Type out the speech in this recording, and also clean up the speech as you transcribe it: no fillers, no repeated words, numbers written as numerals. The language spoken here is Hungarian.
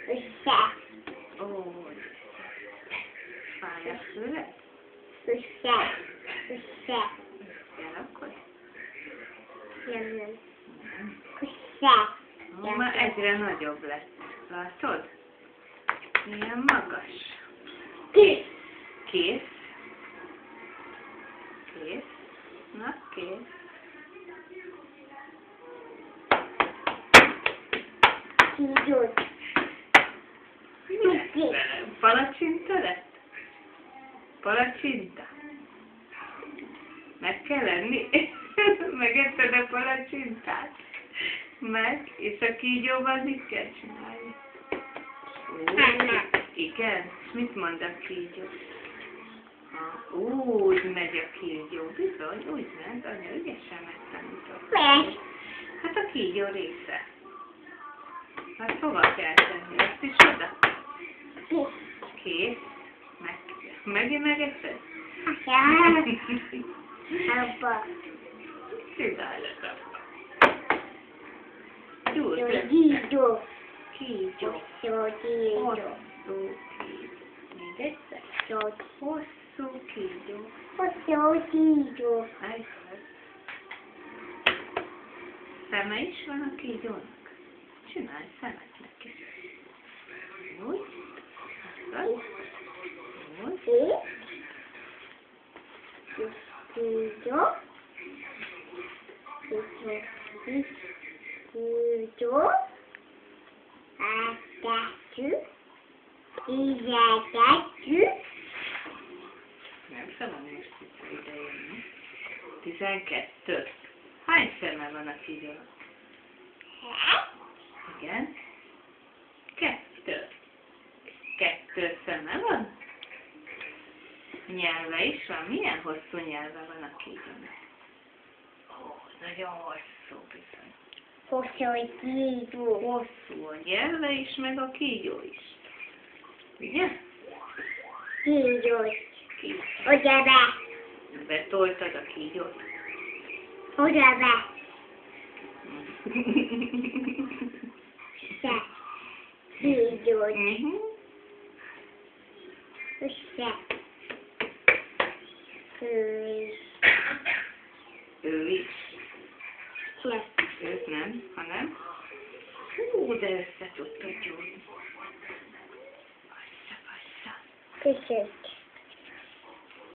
Össze. Ó, fáj a szőle? Össze. Össze. Elrakod? Nem. Össze. Ó, már egyre nagyobb lett. Látod? Milyen magas. Kész. Kész? Kész? Na, kész. Kígyót. Palacsinta lett? Palacsinta? Meg kell lenni? Megetted a palacsintát? Meg? És a kígyóval mit kell csinálni? Igen? És mit mond a kígyó? Úgy megy a kígyó. Bizony, úgy ment. Anya ügyesen megtanított. Meg. Hát a kígyó része. Hát hova kell tenni? Ezt is oda? Kész. Megint megeszed? Abba. Csinálod abba. Gyújt. Kígyó. Kígyó. Hosszú kígyó. Hosszú kígyó. Még egyszer. Hosszú kígyó. Hosszú kígyó. Szeme is van a kígyónak? Csinálj szemet neki. Úgy. Úgy. Kígyó. Kígyó. Áttettük. Ízeltettük. Nem szabad most itt ide jönni. 12. Hány szeme van a kígyónak? Igen. 2. 2 szeme van? Nyelve is van? Milyen hosszú nyelve van a kígyónak? Ó, nagyon hosszú bizony. Hosszú kígyó. Hosszú a nyelve is, meg a kígyó is. Ugye? Kígyó. Kígyó. Oda be. Betoltad a kígyót? Oda be. Össze. Kígyót. Össze. Ő is. Yes. Őt nem, hanem. Hú, de össze tudtad gyúrni. Bassza. Köszönjük.